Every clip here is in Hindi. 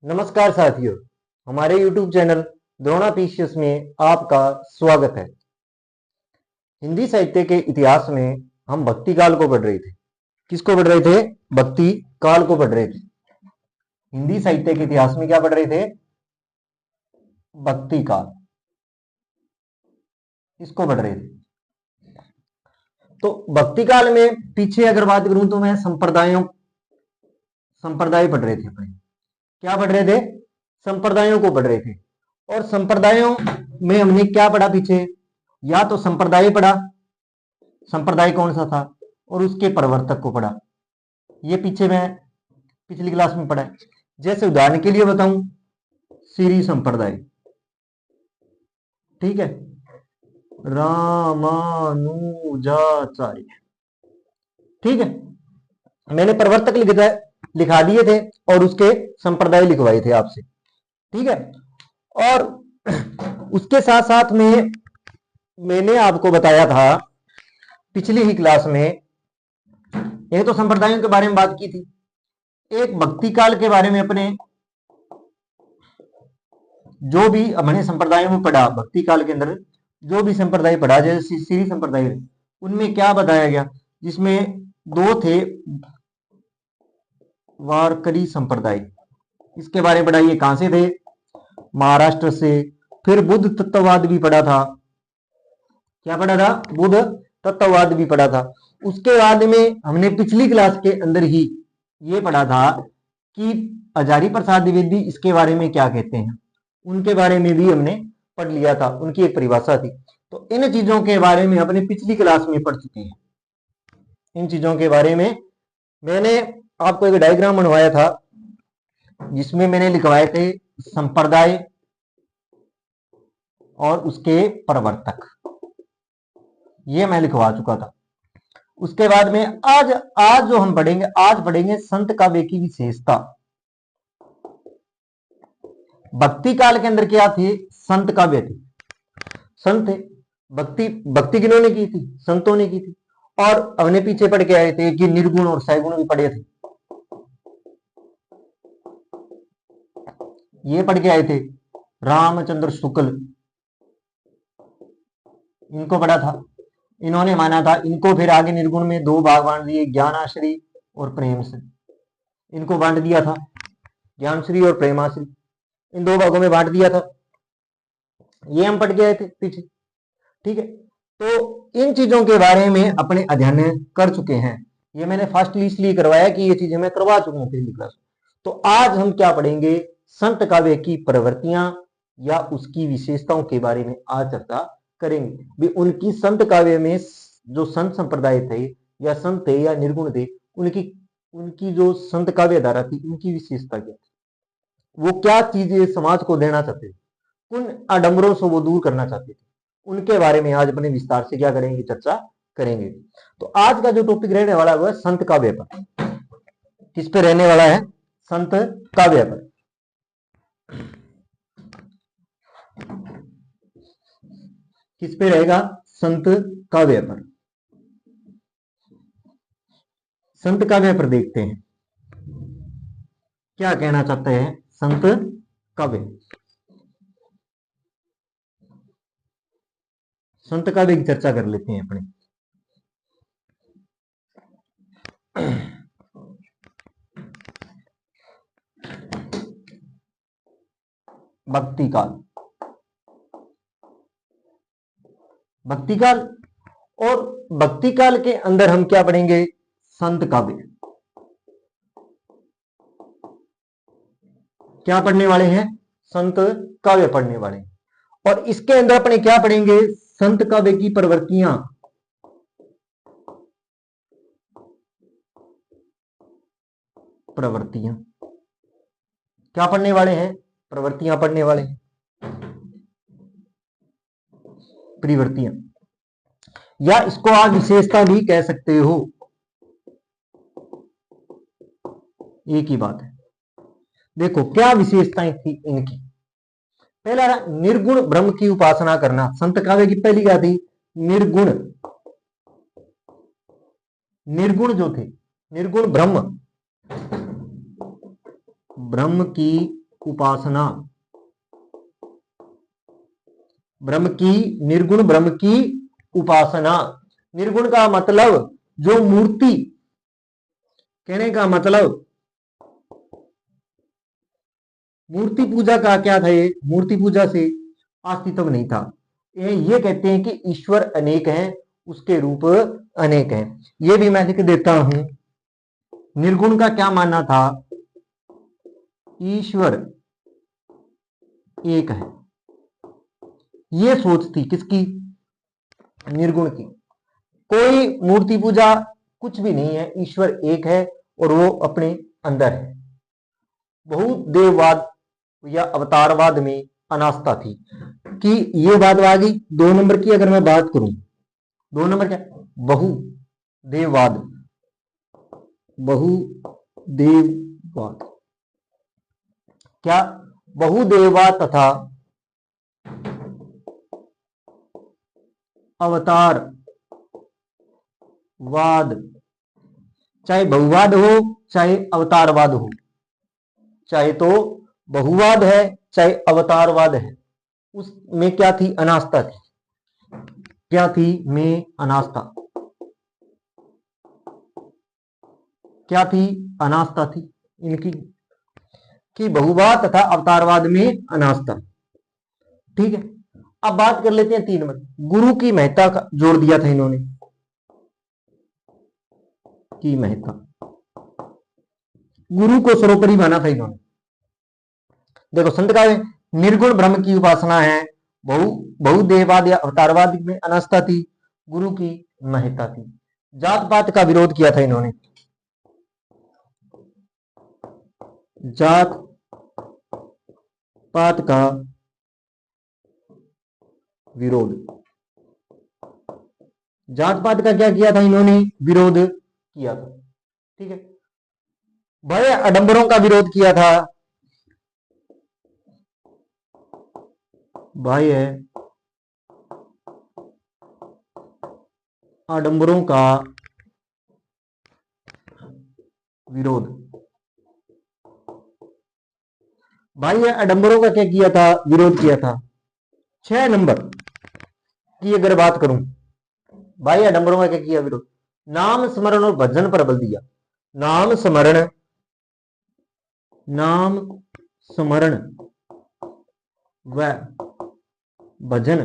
नमस्कार साथियों, हमारे YouTube चैनल द्रोणापीशियस में आपका स्वागत है। हिंदी साहित्य के इतिहास में हम भक्ति काल को पढ़ रहे थे। किसको पढ़ रहे थे? भक्ति काल को पढ़ रहे थे। हिंदी साहित्य के इतिहास में क्या पढ़ रहे थे? भक्ति काल, इसको पढ़ रहे थे। तो भक्ति काल में पीछे अगर बात करूं तो मैं संप्रदाय पढ़ रहे थे अपने। क्या पढ़ रहे थे? संप्रदायों को पढ़ रहे थे। और संप्रदायों में हमने क्या पढ़ा पीछे? या तो संप्रदाय पढ़ा, संप्रदाय कौन सा था, और उसके प्रवर्तक को पढ़ा। ये पीछे मैं पिछली क्लास में पढ़ा है। जैसे उदाहरण के लिए बताऊं, श्री संप्रदाय, ठीक है, रामानुजाचार्य, ठीक है। मैंने प्रवर्तक लिखा दिए थे और उसके संप्रदाय लिखवाए थे आपसे, ठीक है। और उसके साथ साथ में मैंने आपको बताया था पिछली ही क्लास में, एक तो संप्रदायों के बारे में बात की थी, एक भक्ति काल के बारे में अपने जो भी हमने संप्रदायों में पढ़ा, भक्ति काल के अंदर जो भी संप्रदाय पढ़ा, जैसे श्री संप्रदाय, उनमें क्या बताया गया, जिसमें दो थे वारकरी संप्रदाय, इसके बारे में पढ़ा। ये कहां से थे? महाराष्ट्र से। फिर बुद्ध तत्ववाद भी पढ़ा था। क्या पढ़ा था? बुद्ध तत्ववाद भी पढ़ा था। उसके बाद में हमने पिछली क्लास के अंदर ही ये पढ़ा था कि हजारी प्रसाद द्विवेदी इसके बारे में क्या कहते हैं, उनके बारे में भी हमने पढ़ लिया था, उनकी एक परिभाषा थी। तो इन चीजों के बारे में अपने पिछली क्लास में पढ़ चुके हैं। इन चीजों के बारे में मैंने आपको एक डायग्राम बनवाया था जिसमें मैंने लिखवाए थे संप्रदाय और उसके प्रवर्तक, ये मैं लिखवा चुका था। उसके बाद में आज जो हम पढ़ेंगे, आज पढ़ेंगे संत काव्य की विशेषता। भक्ति काल के अंदर क्या थे? संत काव्य थे, संत थे। भक्ति किन्होंने की थी? संतों ने की थी। और हमने पीछे पढ़ के आए थे कि निर्गुण और सैगुण भी पढ़े थे, ये पढ़ के आए थे। रामचंद्र शुक्ल, इनको पढ़ा था। इन्होंने माना था, इनको फिर आगे निर्गुण में दो भाग बांट दिए, ज्ञानाश्री और प्रेमश्री, इनको बांट दिया था, ज्ञानश्री और प्रेमाश्री, इन दो भागों में बांट दिया था। ये हम पढ़ के आए थे पीछे, ठीक है। तो इन चीजों के बारे में अपने अध्ययन कर चुके हैं। ये मैंने फास्टली इसलिए करवाया कि ये चीजें मैं करवा चुका हूं पहली क्लास। तो आज हम क्या पढ़ेंगे? संत काव्य की प्रवृत्तियां या उसकी विशेषताओं के बारे में आज चर्चा करेंगे। भी उनकी संत काव्य में जो संत संप्रदाय थे या संत थे या निर्गुण थे, उनकी जो संत काव्य धारा थी, उनकी विशेषता क्या थी, वो क्या चीजें समाज को देना चाहते थे, उन आडंबरों से वो दूर करना चाहते थे, उनके बारे में आज अपने विस्तार से क्या करेंगे? चर्चा करेंगे। तो आज का जो टॉपिक रहने वाला है वो है संत काव्य पर। किस पे रहने वाला है? संत काव्य पर। किस पे रहेगा? संत काव्य पर। संत काव्य पर देखते हैं क्या कहना चाहते हैं संत काव्य। संत काव्य की चर्चा कर लेते हैं अपने। भक्ति काल, भक्ति काल, और भक्ति काल के अंदर हम क्या पढ़ेंगे? संत काव्य। क्या पढ़ने वाले हैं? संत काव्य पढ़ने वाले हैं। और इसके अंदर अपने क्या पढ़ेंगे? संत काव्य की प्रवृत्तियां। प्रवृत्तियां क्या पढ़ने वाले हैं? प्रवृत्तियां पढ़ने वाले हैं, प्रवृत्तियां, या इसको आप विशेषता भी कह सकते हो, एक ही बात है। देखो क्या विशेषताएं थी इनकी। पहला निर्गुण ब्रह्म की उपासना करना। संत काव्य की पहली क्या थी? निर्गुण, निर्गुण जो थे, निर्गुण ब्रह्म, ब्रह्म की उपासना, ब्रह्म की, निर्गुण ब्रह्म की उपासना। निर्गुण का मतलब जो मूर्ति, कहने का मतलब मूर्ति पूजा का क्या था, ये मूर्ति पूजा से अस्तित्व नहीं था। ये कहते हैं कि ईश्वर अनेक हैं, उसके रूप अनेक हैं। ये भी मैं लिख देता हूं। निर्गुण का क्या मानना था, ईश्वर एक है। ये सोच थी किसकी, निर्गुण की। कोई मूर्ति पूजा कुछ भी नहीं है, ईश्वर एक है और वो अपने अंदर है। बहुदेववाद या अवतारवाद में अनास्था थी कि ये बात आ गई। 2 नंबर की अगर मैं बात करूं, 2 नंबर क्या, बहुदेववाद, बहुदेववाद क्या, बहुदेववाद तथा अवतारवाद, चाहे बहुवाद हो चाहे अवतारवाद हो, चाहे तो बहुवाद है चाहे अवतारवाद है, उसमें क्या थी, अनास्था थी। क्या थी, में अनास्था, क्या थी, अनास्था थी इनकी, कि बहुवाद तथा अवतारवाद में अनास्था। ठीक है, अब बात कर लेते हैं 3 नंबर, गुरु की महत्ता का जोड़ दिया था इन्होंने, की महत्ता, गुरु को सर्वोपरि माना था इन्होंने। देखो संत का निर्गुण ब्रह्म की उपासना है, बहुदेववाद या अवतारवाद में अनास्था थी, गुरु की महत्ता थी। जात पात का विरोध किया था इन्होंने, जात पात का विरोध, जात पात का क्या किया था इन्होंने, विरोध किया था। ठीक है, भय आडंबरों का विरोध किया था, भय आडंबरों का विरोध, बाह्य आडंबरों का क्या किया था, विरोध किया था। 6 नंबर की अगर बात करूं, बाह्य आडंबरों का क्या किया, विरोध, नाम स्मरण और भजन पर बल दिया। नाम स्मरण, नाम स्मरण व भजन,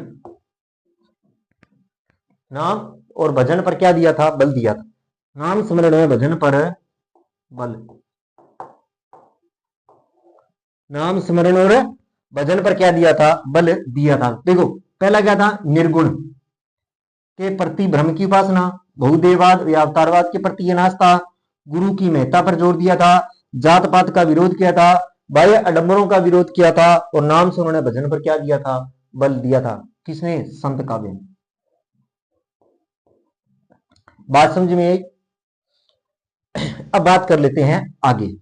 नाम और भजन पर क्या दिया था, बल दिया था। नाम स्मरण व भजन पर बल, नाम स्मरण और भजन पर क्या दिया था, बल दिया था। देखो पहला क्या था, निर्गुण के प्रति ब्रह्म की उपासना, बहुदेववाद या अवतारवाद के प्रति अनास्था, गुरु की महत्ता पर जोर दिया था, जात पात का विरोध किया था, बाह्य आडंबरों का विरोध किया था, और नाम से उन्होंने भजन पर क्या दिया था, बल दिया था। किसने, संत काव्य ने। बात समझ में आई। अब बात कर लेते हैं आगे।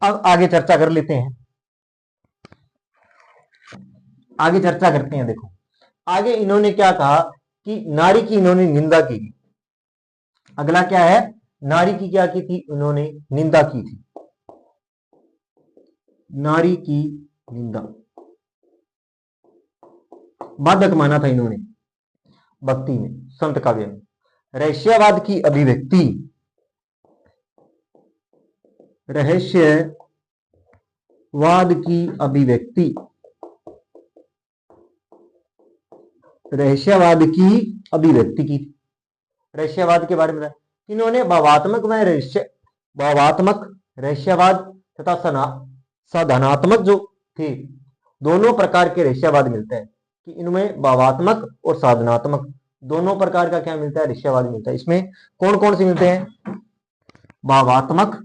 अब आगे चर्चा कर लेते हैं, आगे चर्चा करते हैं। देखो आगे इन्होंने क्या कहा कि नारी की इन्होंने निंदा की। अगला क्या है, नारी की क्या की थी, उन्होंने निंदा की थी, नारी की निंदा, बाधक माना था इन्होंने भक्ति में, संत काव्य में। रहस्यवाद की अभिव्यक्ति, रहस्यवाद की अभिव्यक्ति, रहस्यवाद की अभिव्यक्ति की, रहस्यवाद के बारे में इन्होंने भावात्मक व भावात्मक रहस्यवाद तथा साधनात्मक जो थे, दोनों प्रकार के रहस्यवाद मिलते हैं, कि इनमें भावात्मक और साधनात्मक दोनों प्रकार का क्या मिलता है, रहस्यवाद मिलता है। इसमें कौन कौन से मिलते हैं, भावात्मक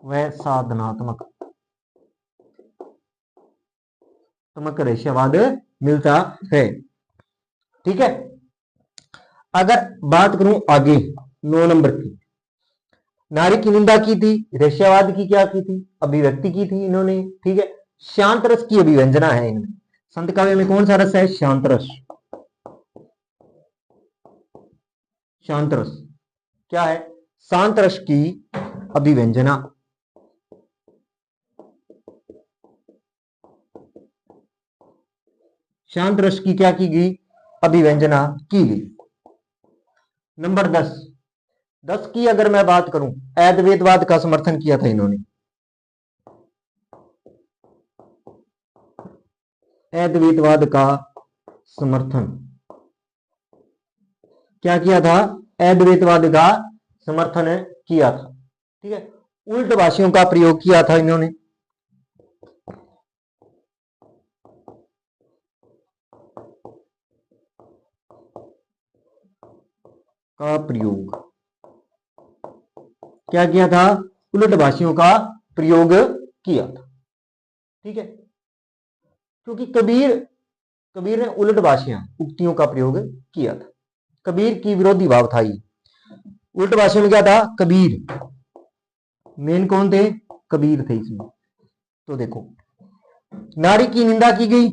व साधनात्मक रहस्यवाद मिलता है। ठीक है, अगर बात करूं आगे 9 नंबर की, नारी की निंदा की थी, वेश्यावाद की क्या की थी, अभिव्यक्ति की थी इन्होंने, ठीक है। शांत रस की अभिव्यंजना है इनमें। संत काव्य में कौन सा रस है? शांत रस। शांत रस क्या है? शांत रस की अभिव्यंजना। शांत रस की क्या की गई? अभिव्यंजना की गई। नंबर 10, 10 की अगर मैं बात करूं, अद्वैतवाद का समर्थन किया था इन्होंने। अद्वैतवाद का समर्थन क्या किया था? अद्वैतवाद का समर्थन किया था, ठीक है। उल्ट भाषियों का प्रयोग किया था इन्होंने। का प्रयोग क्या किया था? उलट भाषियों का प्रयोग किया था, ठीक है। क्योंकि कबीर कबीर ने उलट भाषियां उक्तियों का प्रयोग किया था। कबीर की विरोधी भाव था ये। उलट भाषियों में क्या था? कबीर मेन कौन थे? कबीर थे इसमें। तो देखो, नारी की निंदा की गई,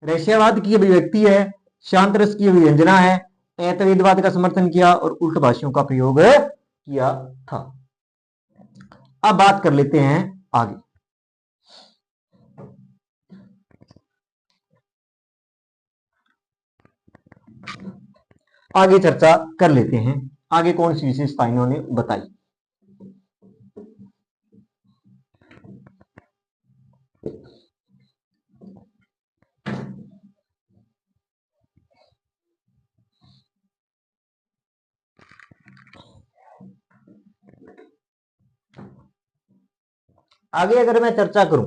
वैश्यवाद की अभिव्यक्ति है, शांत रस की अभिव्यंजना है, अद्वैतवाद का समर्थन किया और उल्ट भाषियों का प्रयोग किया था। अब बात कर लेते हैं आगे। आगे चर्चा कर लेते हैं, आगे कौन सी विशेषता इन्होंने बताई। आगे अगर मैं चर्चा करूं,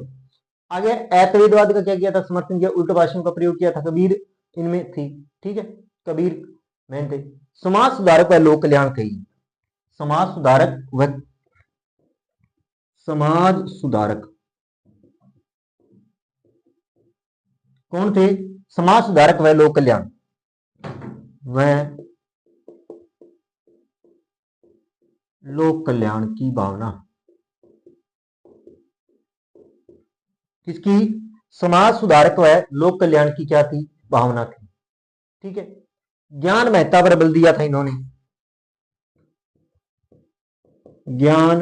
आगे अद्वैतवाद का क्या किया था? समर्थन किया, उल्ट भाषियों का प्रयोग किया था, कबीर इनमें थी, ठीक है। कबीर मेन थे। समाज सुधारक व लोक कल्याण थे। समाज सुधारक व समाज सुधारक कौन थे? समाज सुधारक व लोक कल्याण व लोक कल्याण की भावना किसकी? समाज सुधारक व लोक कल्याण की क्या थी? भावना थी, ठीक है। ज्ञान महत्ता पर बल दिया था इन्होंने। ज्ञान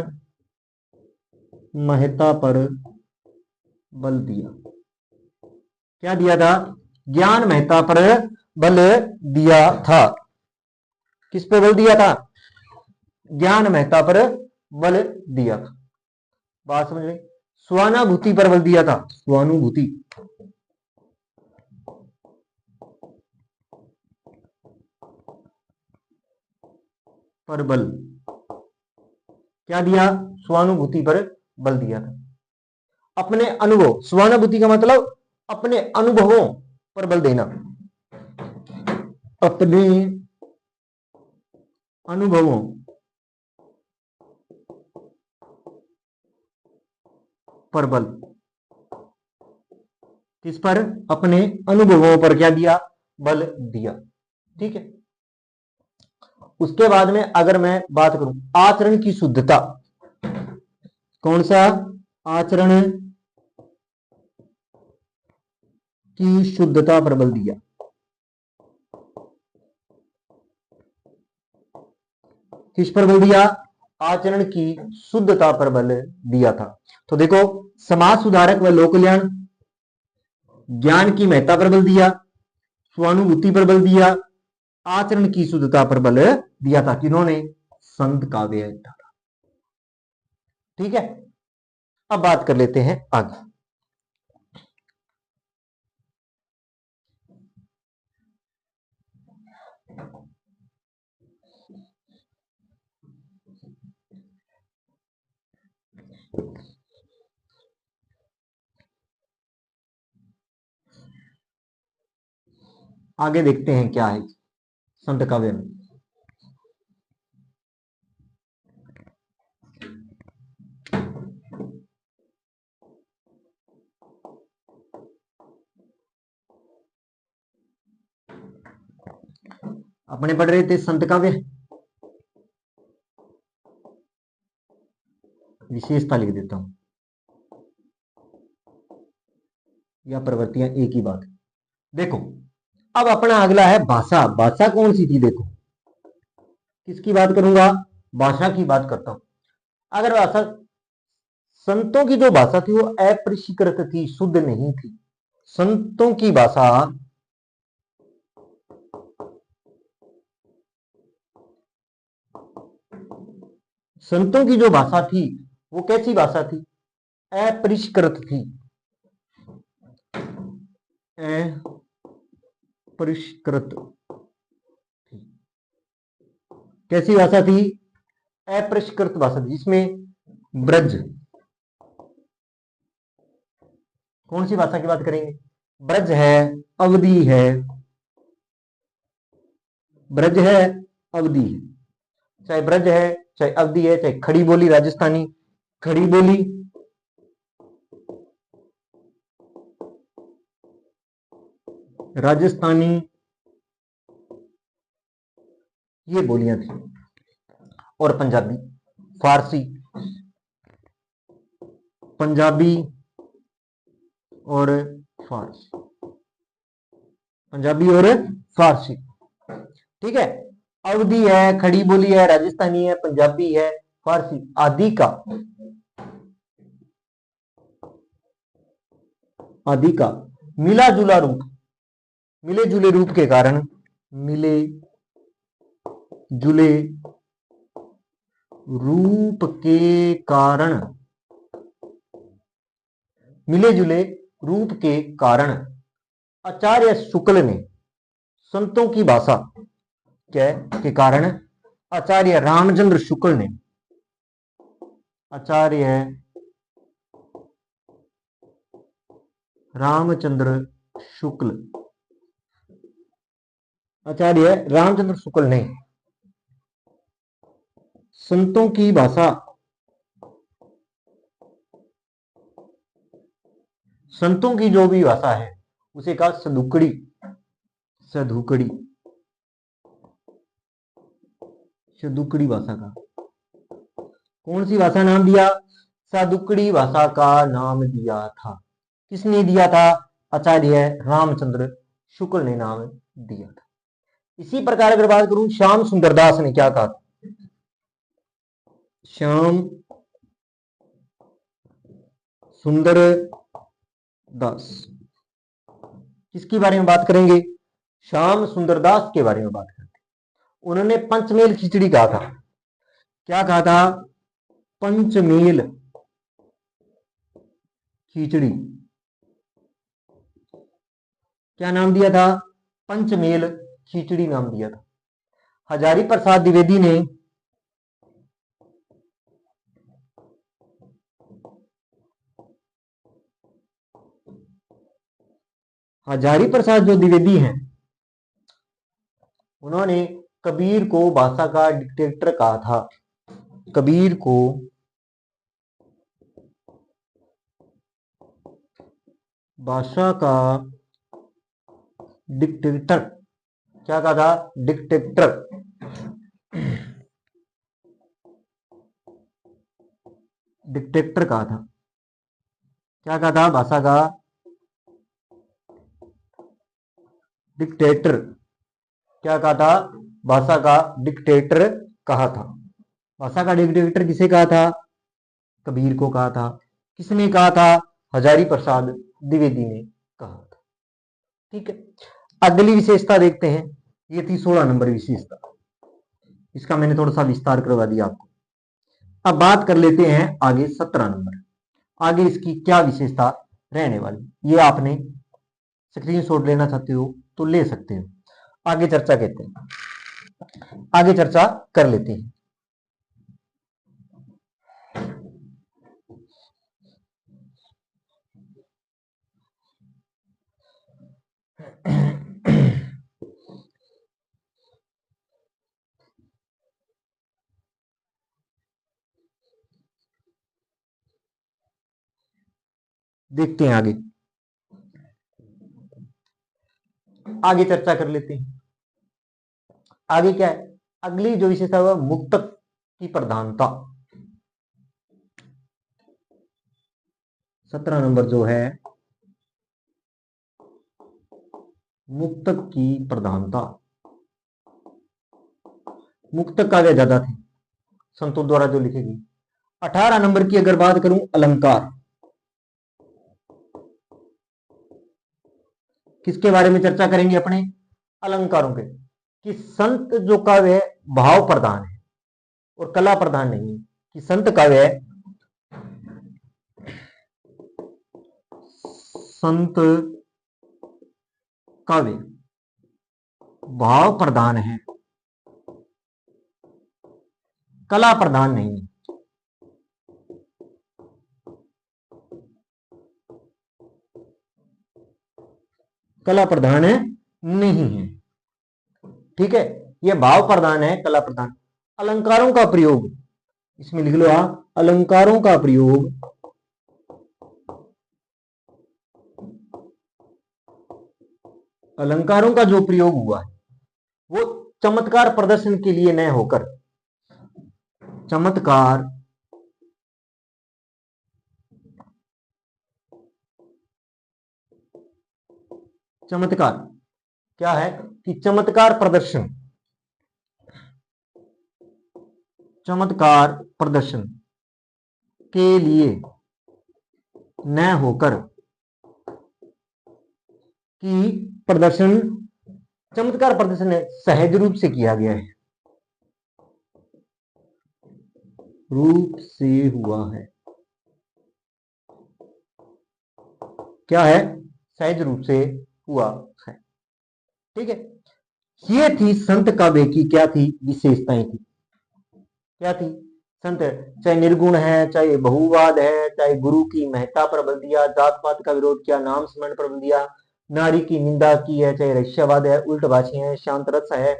महत्ता पर बल दिया। क्या दिया था? ज्ञान महत्ता पर बल दिया था। किस पे बल दिया था? ज्ञान महत्ता पर बल दिया था। बात समझ में? स्वानुभूति पर बल दिया था। स्वानुभूति पर बल क्या दिया? स्वानुभूति पर बल दिया था। अपने अनुभव, स्वानुभूति का मतलब अपने अनुभवों पर बल देना। अपने अनुभवों पर बल। किस पर? अपने अनुभवों पर क्या दिया? बल दिया, ठीक है। उसके बाद में अगर मैं बात करूं, आचरण की शुद्धता, कौन सा? आचरण की शुद्धता पर बल दिया। किस पर बल दिया? आचरण की शुद्धता पर बल दिया था। तो देखो, समाज सुधारक व लोक कल्याण, ज्ञान की महत्ता पर बल दिया, स्वानुभूति पर बल दिया, आचरण की शुद्धता पर बल दिया था। किन्होंने? संत काव्य, ठीक है। अब बात कर लेते हैं आगे। आगे देखते हैं क्या है संत काव्य में। अपने पढ़ रहे थे संत काव्य, विशेषता लिख देता हूं, या प्रवृत्तियां एक ही बात। देखो अब अपना अगला है भाषा। भाषा कौन सी थी? देखो किसकी बात करूंगा? भाषा की बात करता हूं। अगर भाषा, संतों की जो भाषा थी वो अपरिष्कृत थी, शुद्ध नहीं थी। संतों की भाषा, संतों की जो भाषा थी वो कैसी भाषा थी? अपरिष्कृत थी। अपरिष्कृत थी। कैसी भाषा थी? अपरिष्कृत भाषा थी, जिसमें ब्रज, कौन सी भाषा की बात करेंगे? ब्रज है, अवधि है, ब्रज है, अवधि है, चाहे ब्रज है चाहे अवधि है, चाहे खड़ी बोली राजस्थानी, खड़ी बोली, राजस्थानी, ये बोलियां थी, और पंजाबी, फारसी, पंजाबी और फारसी, पंजाबी और फारसी। ठीक है, अवधि है, खड़ी बोली है, राजस्थानी है, पंजाबी है, फारसी आदि का, आदि का मिला जुला रूप, मिले जुले रूप के कारण, मिले जुले रूप के कारण, मिले जुले रूप के कारण आचार्य शुक्ल ने संतों की भाषा के कारण आचार्य रामचंद्र शुक्ल ने, आचार्य रामचंद्र शुक्ल, आचार्य रामचंद्र शुक्ल ने संतों की भाषा, संतों की जो भी भाषा है उसे कहा सदुकड़ी, सदुकड़ी, सदुकड़ी भाषा का। कौन सी भाषा नाम दिया? सदुकड़ी भाषा का नाम दिया था। किसने दिया था? आचार्य रामचंद्र शुक्ल ने नाम दिया था। इसी प्रकार अगर बात करूं, श्याम सुंदर दास ने क्या कहा? श्याम सुंदर दास, किसके बारे में बात करेंगे? श्याम सुंदर दास के बारे में बात करते हैं। उन्होंने पंचमेल खिचड़ी कहा था। क्या कहा था? पंचमेल खिचड़ी। क्या नाम दिया था? पंचमेल खिचड़ी नाम दिया था। हजारी प्रसाद द्विवेदी ने हजारी प्रसाद जो द्विवेदी हैं, उन्होंने कबीर को भाषा का डिक्टेटर कहा था। कबीर को भाषा का डिक्टेटर, क्या कहा था? डिक्टेटर, डिक्टेटर कहा था। क्या कहा था? भाषा का डिक्टेटर। क्या कहा था? भाषा का डिक्टेटर कहा था। भाषा का डिक्टेटर किसे कहा था? कबीर को कहा था। किसने कहा था? हजारी प्रसाद द्विवेदी ने कहा था। ठीक है, अगली विशेषता देखते हैं। ये थी 16 नंबर विशेषता, इसका मैंने थोड़ा सा विस्तार करवा दिया आपको। अब बात कर लेते हैं आगे 17 नंबर। आगे इसकी क्या विशेषता रहने वाली, ये आपने स्क्रीनशॉट लेना चाहते हो तो ले सकते हो। आगे चर्चा कहते हैं, आगे चर्चा कर लेते हैं। देखते हैं आगे, आगे चर्चा कर लेते हैं। आगे क्या है, अगली जो विशेषता है वह मुक्तक की प्रधानता। 17 नंबर जो है मुक्तक की प्रधानता। मुक्तक काव्य ज्यादा थे संतों द्वारा जो लिखी गई। 18 नंबर की अगर बात करूं, अलंकार। किसके बारे में चर्चा करेंगे अपने, अलंकारों के, कि संत जो काव्य है भाव प्रधान है और कला प्रधान नहीं है, कि संत काव्य है, संत काव्य भाव प्रधान है, कला प्रधान नहीं है। कला प्रधान है नहीं है, ठीक है, यह भाव प्रधान है, कला प्रधान। अलंकारों का प्रयोग, इसमें लिख लो आप, अलंकारों का प्रयोग अलंकारों का जो प्रयोग हुआ है वो चमत्कार प्रदर्शन के लिए न होकर, चमत्कार चमत्कार क्या है, कि चमत्कार प्रदर्शन, चमत्कार प्रदर्शन के लिए न होकर, कि प्रदर्शन, चमत्कार प्रदर्शन सहज रूप से किया गया है, रूप से हुआ है, क्या है, सहज रूप से हुआ है, ठीक है। ये थी संत काव्य की क्या थी, विशेषताएं थी, क्या थी, संत चाहे निर्गुण है, चाहे बहुवाद है, चाहे गुरु की महत्ता पर बल दिया, जात पात का विरोध किया, नाम स्मरण पर बल दिया, नारी की निंदा की है, चाहे रस्यवाद है, उल्ट भाषी है, शांत रस है,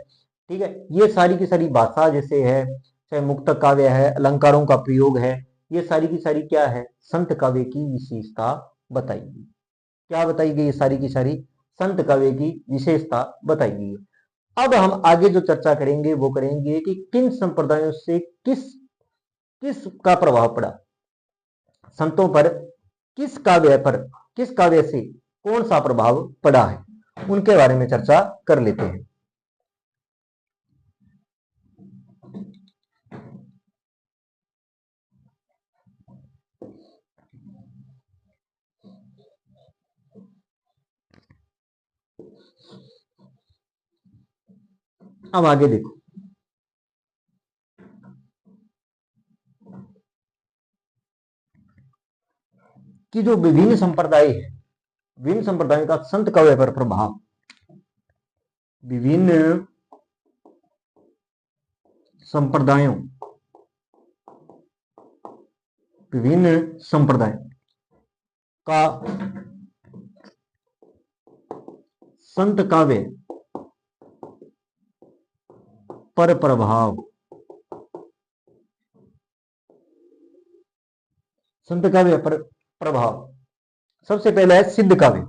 ठीक है, ये सारी की सारी भाषा जैसे है, चाहे मुक्त काव्य है, अलंकारों का प्रयोग है, ये सारी की सारी क्या है, संत काव्य की विशेषता बताई गई। क्या बताई गई, ये सारी की सारी संत काव्य की विशेषता बताई गई है। अब हम आगे जो चर्चा करेंगे वो करेंगे कि किन संप्रदायों से किस किस का प्रभाव पड़ा, संतों पर किस काव्य पर, किस काव्य से कौन सा प्रभाव पड़ा है, उनके बारे में चर्चा कर लेते हैं। अब आगे देखो, कि जो विभिन्न संप्रदाय है, विभिन्न संप्रदायों का संत काव्य पर प्रभाव, विभिन्न संप्रदायों, विभिन्न संप्रदाय का संत काव्य पर प्रभाव, संत काव्य पर प्रभाव, सबसे पहला है सिद्ध काव्य।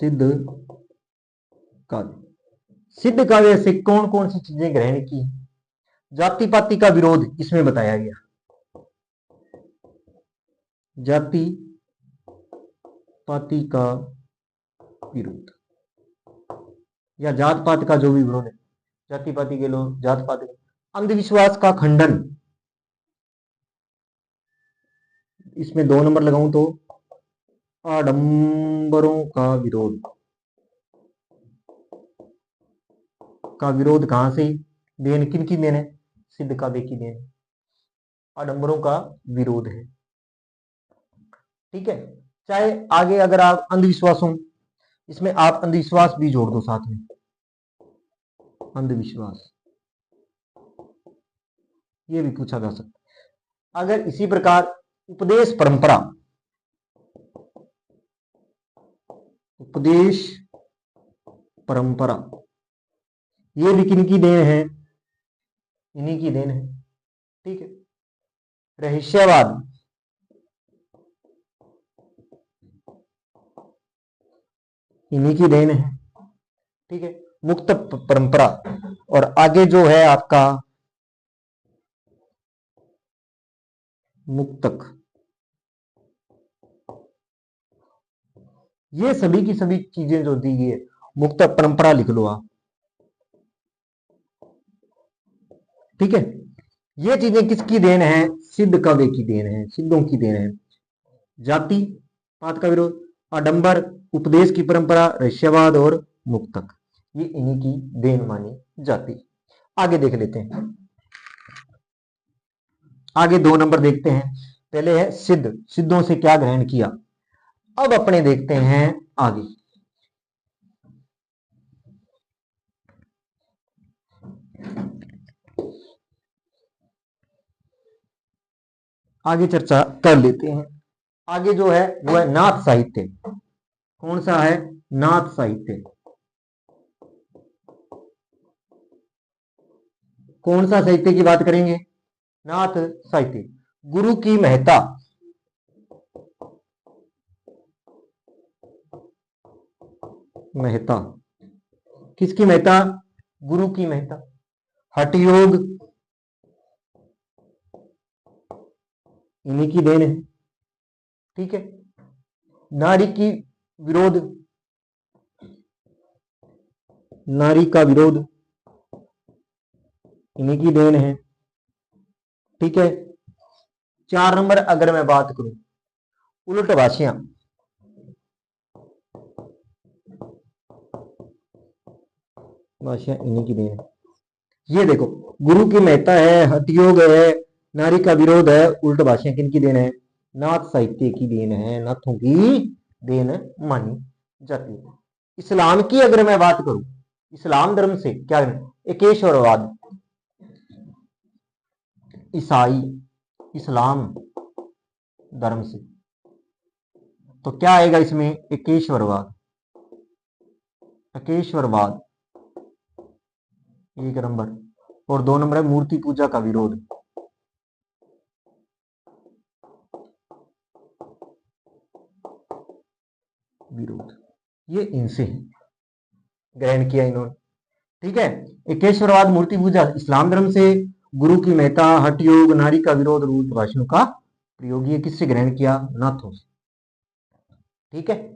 सिद्ध काव्य, सिद्ध काव्य से कौन कौन सी चीजें ग्रहण की, जाति पाति का विरोध इसमें बताया गया, जाति पाति का विरोध, या जात पात का जो भी विरोध है, जाति पाति के लोग, जात पात के, अंधविश्वास का खंडन, इसमें 2 नंबर लगाऊं तो आडंबरों का विरोध, का विरोध कहां से, देन किन की देन है, सिद्ध काव्य की देन, आडंबरों का विरोध है, ठीक है। चाहे आगे अगर आप अंधविश्वासों, इसमें आप अंधविश्वास भी जोड़ दो साथ में, अंधविश्वास ये भी पूछा जा सकता। अगर इसी प्रकार उपदेश परंपरा, उपदेश परंपरा ये भी किनकी देन है, इन्हीं की देन है, ठीक है। रहस्यवाद, इन्हीं की देन है, ठीक है, मुक्त परंपरा। और आगे जो है आपका मुक्तक, ये सभी की सभी चीजें जो दी गई है, मुक्त परंपरा लिख लो आप। ठीक है, ये चीजें किसकी देन है? सिद्ध काव्य की देन है, सिद्धों की देन है। जाति पात का विरोध, आडंबर, उपदेश की परंपरा, रहस्यवाद और मुक्तक, ये इन्हीं की देन मानी जाती। आगे देख लेते हैं, आगे 2 नंबर देखते हैं। पहले है सिद्ध, सिद्धों से क्या ग्रहण किया। अब अपने देखते हैं आगे। आगे चर्चा कर लेते हैं। आगे जो है वो है नाथ साहित्य। कौन सा है? नाथ साहित्य। कौन सा साहित्य की बात करेंगे? नाथ साहित्य। गुरु की महत्ता, महत्ता किसकी महत्ता? गुरु की महत्ता। हठयोग इन्हीं की देन है। ठीक है, नारी की विरोध, नारी का विरोध इन्हीं की देन है। ठीक है, 4 नंबर अगर मैं बात करूं, उलट भाषियां, भाषियां इन्हीं की देन है। ये देखो, गुरु की महत्ता है, हठयोग है, नारी का विरोध है, उल्ट भाषियां किनकी देन है? नाथ साहित्य की देन है, नाथों की देन मानी जाती है। इस्लाम की अगर मैं बात करूं, इस्लाम धर्म से क्या है? एकेश्वरवाद, ईसाई इस्लाम धर्म से, तो क्या आएगा इसमें? एकेश्वरवाद, एकेश्वरवाद 1 नंबर। और 2 नंबर है मूर्ति पूजा का विरोध। विरोध, ये इनसे ग्रहण किया इन्होंने। ठीक है, एकेश्वरवाद, मूर्ति पूजा इस्लाम धर्म से, गुरु की महत्ता, हठयोग, नारी का विरोध, रूप भाषणों का प्रयोग, ये किससे ग्रहण किया? नाथों से। ठीक है,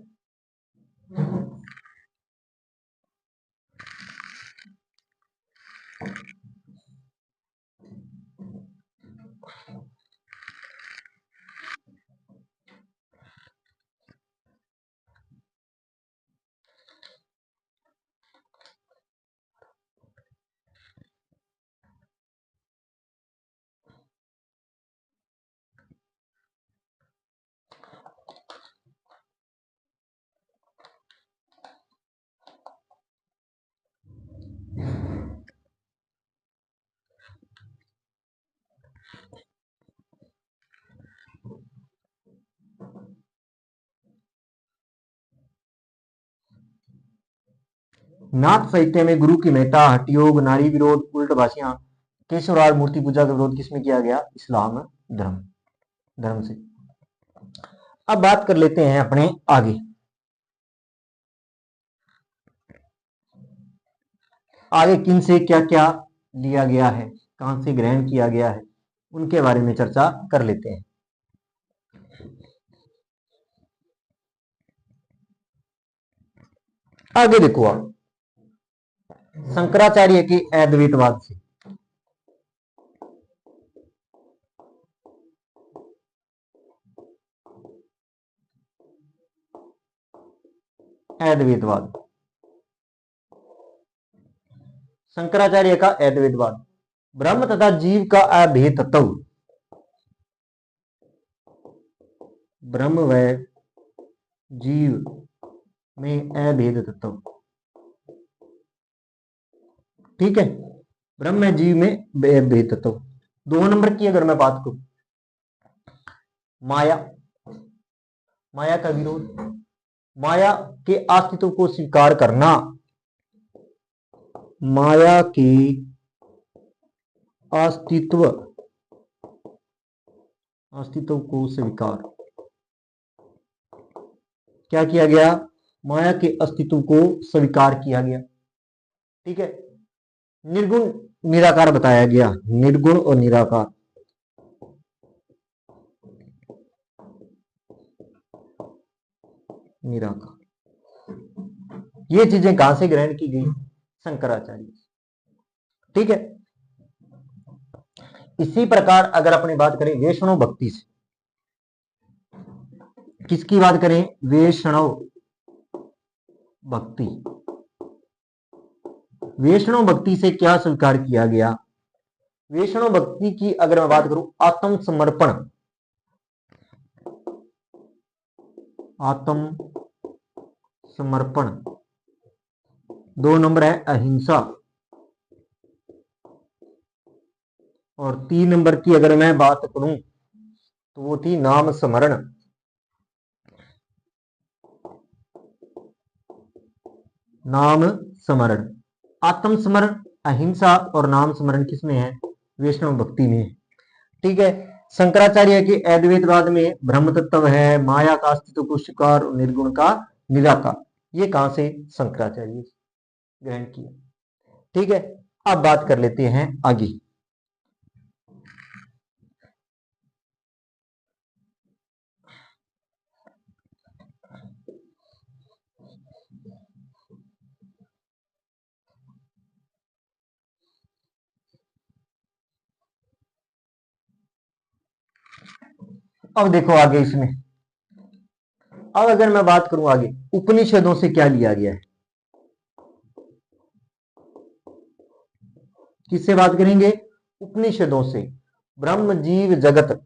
नाथ साहित्य में गुरु की महत्ता, हठयोग, नारी विरोध, उल्ट भाषियां, केशवराज, मूर्ति पूजा का विरोध किसमें किया गया? इस्लाम धर्म, धर्म से। अब बात कर लेते हैं अपने आगे। आगे किन से क्या क्या लिया गया है, कहां से ग्रहण किया गया है, उनके बारे में चर्चा कर लेते हैं। आगे देखो आप, शंकराचार्य के अद्वैतवाद से, अद्वैतवाद, शंकराचार्य का अद्वैतवाद, ब्रह्म तथा जीव का अभेद तत्व, ब्रह्म व जीव में अभेद तत्व। ठीक है, ब्रह्म में जीव में भेद तत्व। 2 नंबर की अगर मैं बात करूं, माया, माया का विरोध, माया के अस्तित्व को स्वीकार करना, माया के अस्तित्व, अस्तित्व को स्वीकार, क्या किया गया? माया के अस्तित्व को स्वीकार किया गया। ठीक है। निर्गुण निराकार बताया गया, निर्गुण और निराकार। निराकार ये चीजें कहां से ग्रहण की गई? शंकराचार्य। ठीक है। इसी प्रकार अगर अपनी बात करें वैष्णव भक्ति से, किसकी बात करें? वैष्णव भक्ति। वैष्णव भक्ति से क्या स्वीकार किया गया? वैष्णव भक्ति की अगर मैं बात करूं, आत्मसमर्पण, आत्मसमर्पण। 2 नंबर है अहिंसा, और 3 नंबर की अगर मैं बात करूं तो वो थी नाम स्मरण। नाम स्मरण, आत्मस्मरण, अहिंसा और नाम स्मरण किसमें है? वैष्णव भक्ति में। ठीक है। शंकराचार्य के अद्वैतवाद में ब्रह्म तत्व है, माया का अस्तित्व को स्वीकार और निर्गुण का निराकार। ये कहां से शंकराचार्य ग्रहण किया? ठीक है। अब बात कर लेते हैं आगे। अब देखो आगे इसमें, अब अगर मैं बात करूं आगे उपनिषदों से क्या लिया गया है, किससे बात करेंगे? उपनिषदों से। ब्रह्म जीव जगत,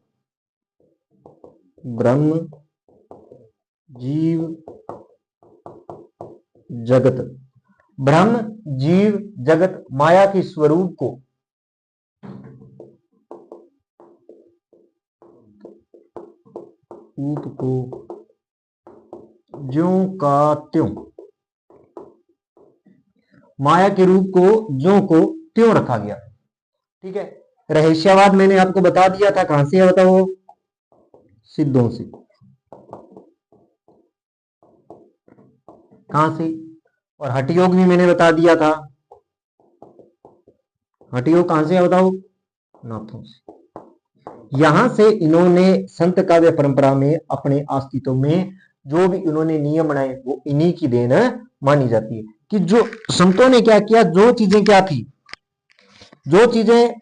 ब्रह्म जीव जगत, ब्रह्म जीव जगत माया के स्वरूप को ज्यों का त्यों, माया के रूप को ज्यों को त्यों रखा गया। ठीक है। रहस्यवाद मैंने आपको बता दिया था, कहां से है बताओ? सिद्धों से। कहां से? और हठयोग भी मैंने बता दिया था, हठयोग कहां से है बताओ? नाथों से। यहां से इन्होंने संत काव्य परंपरा में अपने अस्तित्व में जो भी इन्होंने नियम बनाए वो इन्हीं की देन मानी जाती है। कि जो संतों ने क्या किया, जो चीजें क्या थी, जो चीजें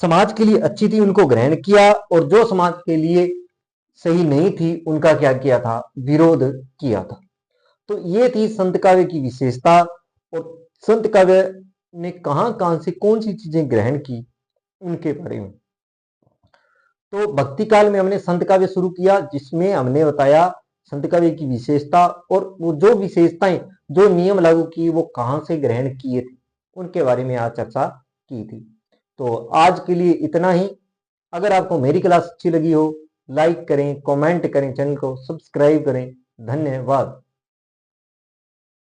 समाज के लिए अच्छी थी उनको ग्रहण किया, और जो समाज के लिए सही नहीं थी उनका क्या किया था? विरोध किया था। तो ये थी संत काव्य की विशेषता। और संत काव्य ने कहां कहां से कौन सी चीजें ग्रहण की उनके बारे में। तो भक्ति काल में हमने संत काव्य शुरू किया, जिसमें हमने बताया संत काव्य की विशेषता, और वो जो विशेषताएं, जो नियम लागू किए वो कहां से ग्रहण किए थे उनके बारे में आज चर्चा की थी। तो आज के लिए इतना ही। अगर आपको मेरी क्लास अच्छी लगी हो, लाइक करें, कमेंट करें, चैनल को सब्सक्राइब करें। धन्यवाद।